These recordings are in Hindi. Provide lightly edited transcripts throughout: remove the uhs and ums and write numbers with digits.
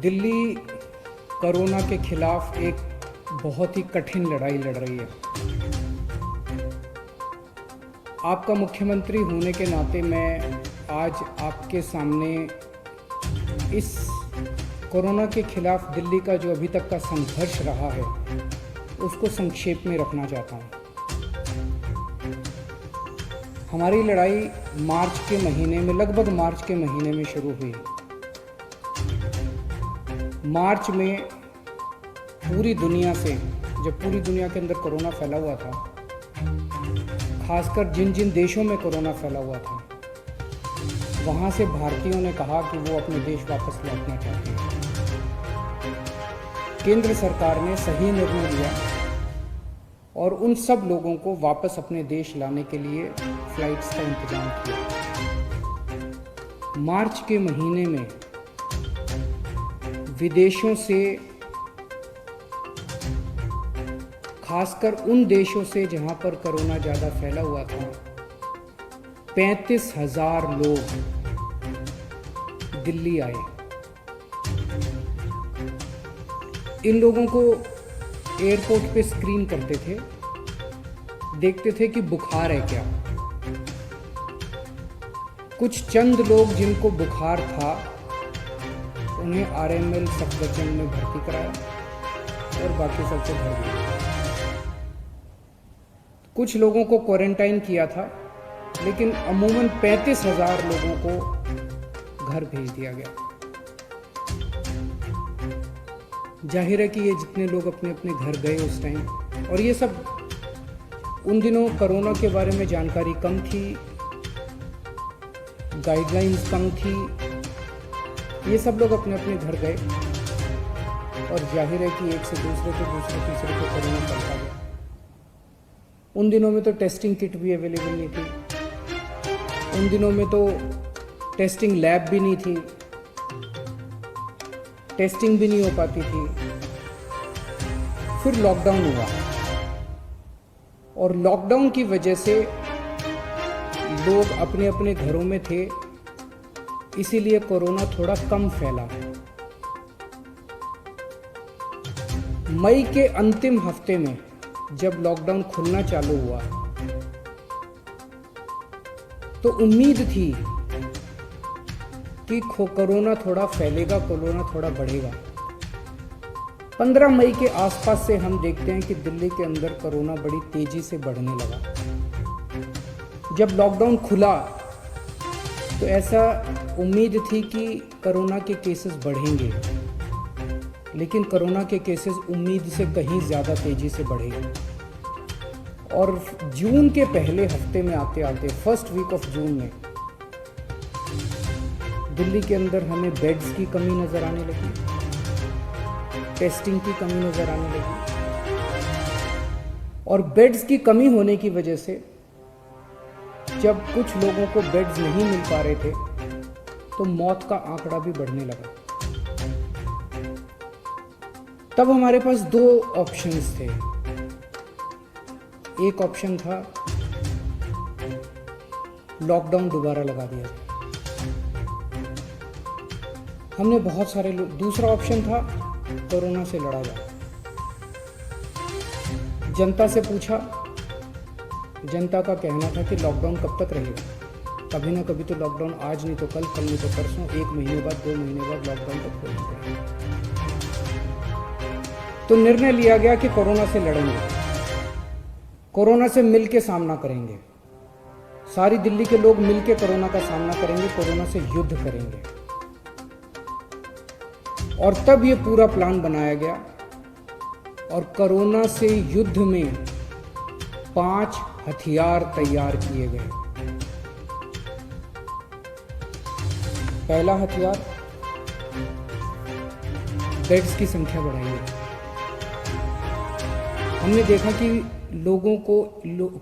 दिल्ली कोरोना के खिलाफ एक बहुत ही कठिन लड़ाई लड़ रही है। आपका मुख्यमंत्री होने के नाते मैं आज आपके सामने इस कोरोना के खिलाफ दिल्ली का जो अभी तक का संघर्ष रहा है उसको संक्षेप में रखना चाहता हूँ। हमारी लड़ाई मार्च के महीने में, लगभग मार्च के महीने में शुरू हुई। मार्च में पूरी दुनिया से, जब पूरी दुनिया के अंदर कोरोना फैला हुआ था, खासकर जिन जिन देशों में कोरोना फैला हुआ था, वहाँ से भारतीयों ने कहा कि वो अपने देश वापस लौटना चाहते हैं। केंद्र सरकार ने सही निर्णय लिया और उन सब लोगों को वापस अपने देश लाने के लिए फ्लाइट्स का इंतजाम किया। मार्च के महीने में विदेशों से, खासकर उन देशों से जहां पर कोरोना ज़्यादा फैला हुआ था, 35,000 लोग दिल्ली आए। इन लोगों को एयरपोर्ट पे स्क्रीन करते थे, देखते थे कि बुखार है क्या। कुछ चंद लोग जिनको बुखार था उन्हें आरएमएल सफदरजंग में भर्ती कराया और बाकी सबको घर भेजा। कुछ लोगों को क्वारंटाइन किया था, लेकिन अमूमन 35,000 लोगों को घर भेज दिया गया। जाहिर है कि ये जितने लोग अपने अपने घर गए उस टाइम, और ये सब उन दिनों कोरोना के बारे में जानकारी कम थी, गाइडलाइंस कम थी, ये सब लोग अपने अपने घर गए और जाहिर है कि एक से दूसरे को, दूसरे तीसरे को कोरोना फैलता गया। उन दिनों में तो टेस्टिंग किट भी अवेलेबल नहीं थी, उन दिनों में तो टेस्टिंग लैब भी नहीं थी, टेस्टिंग भी नहीं हो पाती थी। फिर लॉकडाउन हुआ और लॉकडाउन की वजह से लोग अपने अपने घरों में थे, इसीलिए कोरोना थोड़ा कम फैला। मई के अंतिम हफ्ते में जब लॉकडाउन खुलना चालू हुआ तो उम्मीद थी कि कोरोना थोड़ा फैलेगा, कोरोना थोड़ा बढ़ेगा। 15 मई के आसपास से हम देखते हैं कि दिल्ली के अंदर कोरोना बड़ी तेजी से बढ़ने लगा। जब लॉकडाउन खुला तो ऐसा उम्मीद थी कि कोरोना के केसेस बढ़ेंगे, लेकिन कोरोना के केसेस उम्मीद से कहीं ज़्यादा तेजी से बढ़े और जून के पहले हफ्ते में आते आते, फर्स्ट वीक ऑफ जून में, दिल्ली के अंदर हमें बेड्स की कमी नज़र आने लगी, टेस्टिंग की कमी नज़र आने लगी, और बेड्स की कमी होने की वजह से जब कुछ लोगों को बेड्स नहीं मिल पा रहे थे तो मौत का आंकड़ा भी बढ़ने लगा। तब हमारे पास 2 ऑप्शंस थे। एक ऑप्शन था लॉकडाउन दोबारा लगा दिया जाए, हमने बहुत सारे लोग। दूसरा ऑप्शन था कोरोना से लड़ा जाए। जनता से पूछा, जनता का कहना था कि लॉकडाउन कब तक रहेगा, कभी ना कभी तो लॉकडाउन, आज नहीं तो कल, कल नहीं तो परसों, 1 महीने बाद, 2 महीने बाद लॉकडाउन तक खोलना पड़ेगा। तो निर्णय लिया गया कि कोरोना से लड़ेंगे, कोरोना से मिल के सामना करेंगे, सारी दिल्ली के लोग मिल के कोरोना का सामना करेंगे, कोरोना से युद्ध करेंगे। और तब ये पूरा प्लान बनाया गया और कोरोना से युद्ध में 5 हथियार तैयार किए गए। पहला हथियार, बेड्स की संख्या बढ़ाई है। हमने देखा कि लोगों को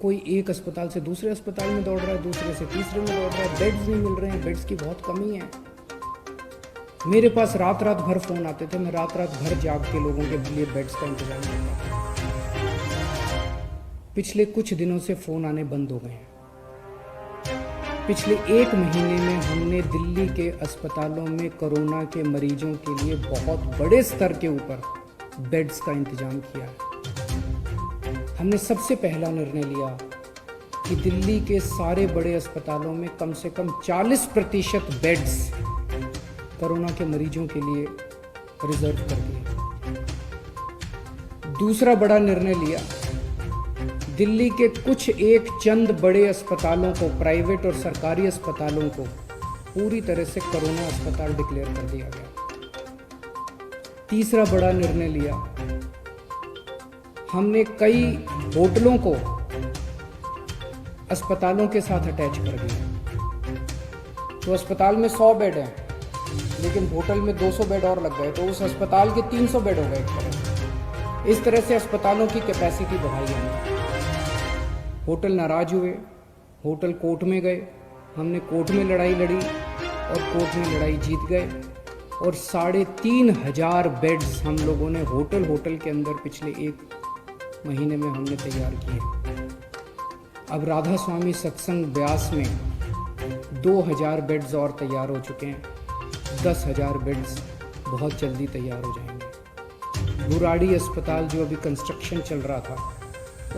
कोई एक अस्पताल से दूसरे अस्पताल में दौड़ रहा है, दूसरे से तीसरे में दौड़ रहा है, बेड्स नहीं मिल रहे हैं, बेड्स की बहुत कमी है। मेरे पास रात रात भर फोन आते थे, मैं रात रात भर जाग के लोगों के लिए बेड्स का इंतजाम करता था। पिछले कुछ दिनों से फोन आने बंद हो गए हैं। पिछले एक महीने में हमने दिल्ली के अस्पतालों में कोरोना के मरीजों के लिए बहुत बड़े स्तर के ऊपर बेड्स का इंतजाम किया है। हमने सबसे पहला निर्णय लिया कि दिल्ली के सारे बड़े अस्पतालों में कम से कम 40% बेड्स कोरोना के मरीजों के लिए रिजर्व कर दिए। दूसरा बड़ा निर्णय लिया, दिल्ली के कुछ एक चंद बड़े अस्पतालों को, प्राइवेट और सरकारी अस्पतालों को पूरी तरह से कोरोना अस्पताल डिक्लेयर कर दिया गया। तीसरा बड़ा निर्णय लिया, हमने कई होटलों को अस्पतालों के साथ अटैच कर दिया। तो अस्पताल में 100 बेड हैं, लेकिन होटल में 200 बेड और लग गए, तो उस अस्पताल के 300 बेड हो गए एक तरह। इस तरह से अस्पतालों की कैपेसिटी बढ़ाई हमने। होटल नाराज हुए, होटल कोर्ट में गए, हमने कोर्ट में लड़ाई लड़ी और कोर्ट में लड़ाई जीत गए और 3,500 बेड्स हम लोगों ने होटल के अंदर पिछले एक महीने में हमने तैयार किए। अब राधा स्वामी सत्संग ब्यास में 2,000 बेड्स और तैयार हो चुके हैं। 10,000 बेड्स बहुत जल्दी तैयार हो जाएंगे। बुराड़ी अस्पताल जो अभी कंस्ट्रक्शन चल रहा था,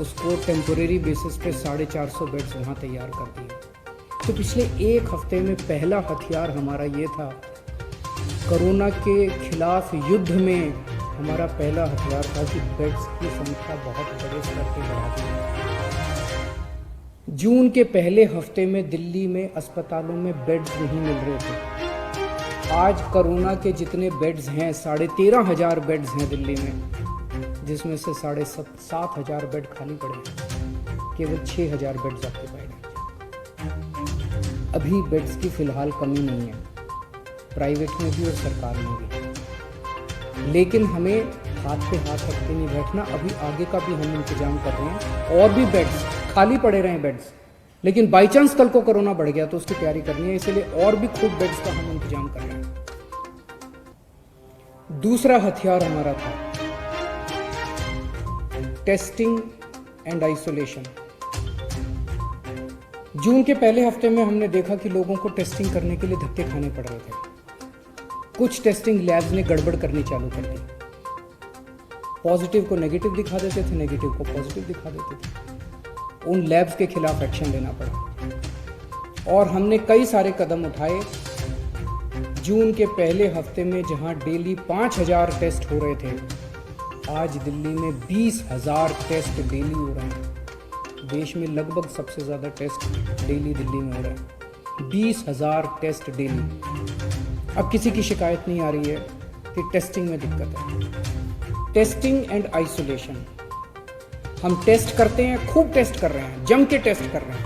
उसको टेम्पोरेरी बेसिस पे 450 बेड्स वहाँ तैयार कर दिए। तो पिछले एक हफ्ते में पहला हथियार हमारा ये था, कोरोना के खिलाफ युद्ध में हमारा पहला हथियार था कि बेड्स की संख्या बहुत बड़े स्तर पर बढ़ा दी। जून के पहले हफ्ते में दिल्ली में अस्पतालों में बेड्स नहीं मिल रहे थे। आज कोरोना के जितने बेड्स हैं, 13,500 बेड्स हैं दिल्ली में, जिसमें से 7,500 बेड खाली पड़े हैं, केवल 6,000 बेड्स ऑक्यूपाइड हैं। अभी बेड्स की फिलहाल कमी नहीं है, प्राइवेट में भी और सरकार में भी। लेकिन हमें हाथ पे हाथ रख के नहीं बैठना। अभी आगे का भी हम इंतजाम कर रहे हैं, और भी बेड्स खाली पड़े रहे बेड्स, लेकिन बाई चांस कल को कोरोना बढ़ गया तो उसकी तैयारी करनी है, इसलिए और भी खूब बेड्स का हम इंतजाम कर रहे हैं। दूसरा हथियार हमारा था टेस्टिंग एंड आइसोलेशन। जून के पहले हफ्ते में हमने देखा कि लोगों को टेस्टिंग करने के लिए धक्के खाने पड़ रहे थे। कुछ टेस्टिंग लैब्स ने गड़बड़ करनी चालू कर दी, पॉजिटिव को नेगेटिव दिखा देते थे, नेगेटिव को पॉजिटिव दिखा देते थे। उन लैब्स के खिलाफ एक्शन लेना पड़ा और हमने कई सारे कदम उठाए। जून के पहले हफ्ते में जहां डेली 5,000 टेस्ट हो रहे थे, आज दिल्ली में 20,000 टेस्ट डेली हो रहे हैं। देश में लगभग सबसे ज़्यादा टेस्ट डेली दिल्ली में हो रहे हैं, 20,000 टेस्ट डेली। अब किसी की शिकायत नहीं आ रही है कि टेस्टिंग में दिक्कत है। टेस्टिंग एंड आइसोलेशन, हम टेस्ट करते हैं, खूब टेस्ट कर रहे हैं, जम के टेस्ट कर रहे हैं,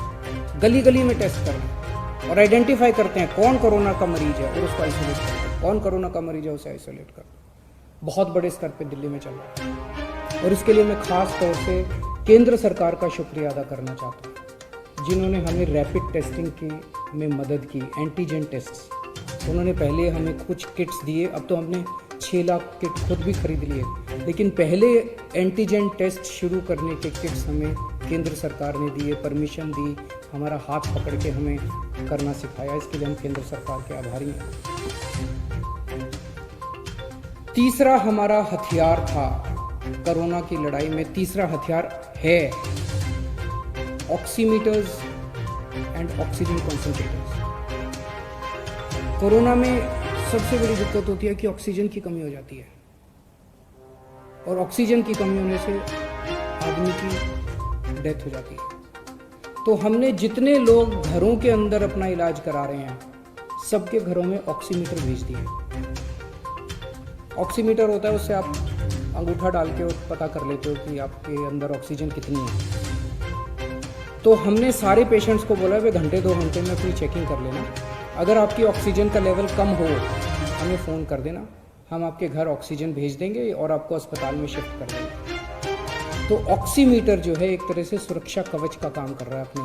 गली गली में टेस्ट कर रहे हैं और आइडेंटिफाई करते हैं कौन कोरोना का मरीज है और उसको आइसोलेट करते हैं, कौन कोरोना का मरीज है उसे आइसोलेट करते हैं। बहुत बड़े स्तर पे दिल्ली में चल रहा है और इसके लिए मैं खास तौर से केंद्र सरकार का शुक्रिया अदा करना चाहता हूँ, जिन्होंने हमें रैपिड टेस्टिंग की में मदद की। एंटीजन टेस्ट उन्होंने पहले हमें कुछ किट्स दिए, अब तो हमने 6 लाख किट खुद भी खरीद लिए, लेकिन पहले एंटीजन टेस्ट शुरू करने के किट्स हमें केंद्र सरकार ने दिए, परमिशन दी, हमारा हाथ पकड़ के हमें करना सिखाया। इसके लिए हम केंद्र सरकार के आभारी हैं। तीसरा हमारा हथियार था कोरोना की लड़ाई में, तीसरा हथियार है oximeters and oxygen concentrators. Corona में सबसे बड़ी दिक्कत होती है कि ऑक्सीजन की कमी हो जाती है और ऑक्सीजन की कमी होने से आदमी की डेथ हो जाती है। तो हमने जितने लोग घरों के अंदर अपना इलाज करा रहे हैं, सबके घरों में ऑक्सीमीटर भेज दिए। ऑक्सीमीटर होता है, उससे आप अंगूठा डाल के पता कर लेते हो कि आपके अंदर ऑक्सीजन कितनी है। तो हमने सारे पेशेंट्स को बोला, वे घंटे 2 घंटे में अपनी चेकिंग कर लेना, अगर आपकी ऑक्सीजन का लेवल कम हो हमें फ़ोन कर देना, हम आपके घर ऑक्सीजन भेज देंगे और आपको अस्पताल में शिफ्ट कर देंगे। तो ऑक्सीमीटर जो है एक तरह से सुरक्षा कवच का काम कर रहा है अपने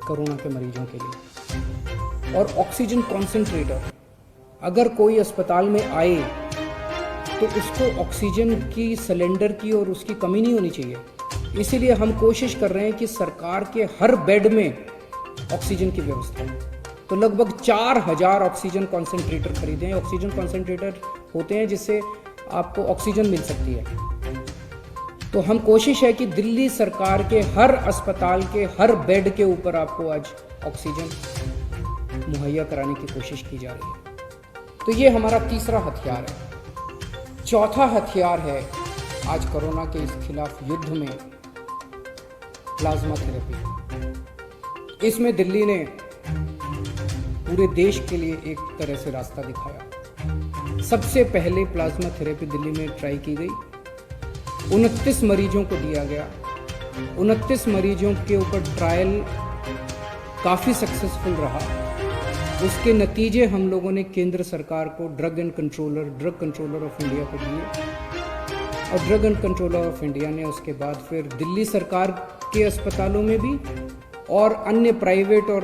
कोरोना के मरीजों के लिए। और ऑक्सीजन कॉन्सेंट्रेटर, अगर कोई अस्पताल में आए तो उसको ऑक्सीजन की सिलेंडर की और उसकी कमी नहीं होनी चाहिए। इसीलिए हम कोशिश कर रहे हैं कि सरकार के हर बेड में ऑक्सीजन की व्यवस्था। तो लगभग 4000 ऑक्सीजन कॉन्सेंट्रेटर खरीदे हैं। ऑक्सीजन कॉन्सेंट्रेटर होते हैं जिससे आपको ऑक्सीजन मिल सकती है। तो हम कोशिश है कि दिल्ली सरकार के हर अस्पताल के हर बेड के ऊपर आपको आज ऑक्सीजन मुहैया कराने की कोशिश की जा रही है। तो ये हमारा तीसरा हथियार है। चौथा हथियार है आज कोरोना के इस खिलाफ युद्ध में प्लाज्मा थेरेपी। इसमें दिल्ली ने पूरे देश के लिए एक तरह से रास्ता दिखाया। सबसे पहले प्लाज्मा थेरेपी दिल्ली में ट्राई की गई। 29 मरीजों को दिया गया। 29 मरीजों के ऊपर ट्रायल काफ़ी सक्सेसफुल रहा। उसके नतीजे हम लोगों ने केंद्र सरकार को ड्रग कंट्रोलर ऑफ इंडिया को दिए और drug and controller of India ने उसके बाद फिर दिल्ली सरकार के अस्पतालों में भी और अन्य प्राइवेट और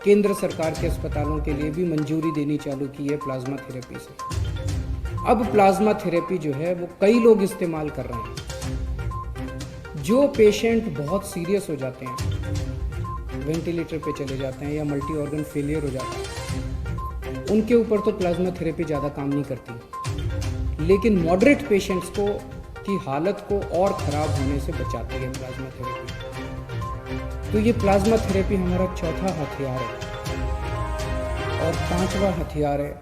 केंद्र सरकार के अस्पतालों के लिए भी मंजूरी देनी चालू की है प्लाज्मा थेरेपी से। अब प्लाज्मा थेरेपी जो है वो कई लोग इस्तेमाल कर रहे हैं। जो पेशेंट बहुत सीरियस हो जाते हैं, वेंटिलेटर पे चले जाते हैं या मल्टी ऑर्गन फेलियर हो जाता है, उनके ऊपर तो प्लाज्मा थेरेपी ज़्यादा काम नहीं करती, लेकिन मॉडरेट पेशेंट्स को की हालत को और ख़राब होने से बचाती है प्लाज्मा थेरेपी। तो ये प्लाज्मा थेरेपी हमारा चौथा हथियार है। और पांचवा हथियार है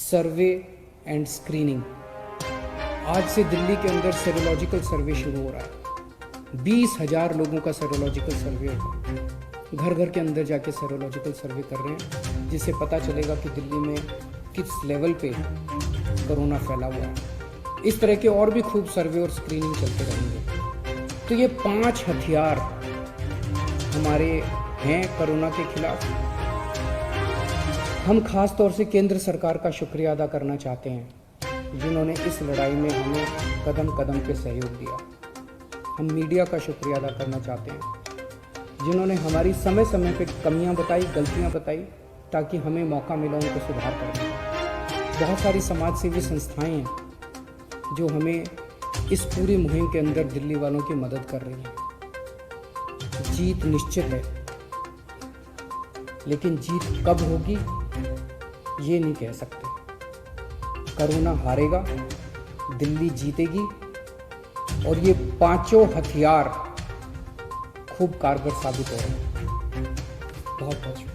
सर्वे एंड स्क्रीनिंग। आज से दिल्ली के अंदर सेरोलॉजिकल सर्वे शुरू हो रहा है। 20,000 लोगों का सेरोलॉजिकल सर्वे होगा। घर घर के अंदर जाके सेरोलॉजिकल सर्वे कर रहे हैं, जिससे पता चलेगा कि दिल्ली में किस लेवल पे कोरोना फैला हुआ है। इस तरह के और भी खूब सर्वे और स्क्रीनिंग चलते रहेंगे। तो ये 5 हथियार हमारे हैं कोरोना के खिलाफ। हम खास तौर से केंद्र सरकार का शुक्रिया अदा करना चाहते हैं, जिन्होंने इस लड़ाई में हमें कदम कदम पे सहयोग दिया। हम मीडिया का शुक्रिया अदा करना चाहते हैं, जिन्होंने हमारी समय समय पे कमियां बताई, गलतियां बताई, ताकि हमें मौका मिला उनको सुधार करने का। बहुत सारी समाज सेवी संस्थाएं हैं जो हमें इस पूरी मुहिम के अंदर दिल्ली वालों की मदद कर रही हैं। जीत निश्चित है, लेकिन जीत कब होगी ये नहीं कह सकते। कोरोना हारेगा, दिल्ली जीतेगी और ये 5 हथियार खूब कारगर साबित हो रहे हैं। बहुत बहुत शुक्रिया।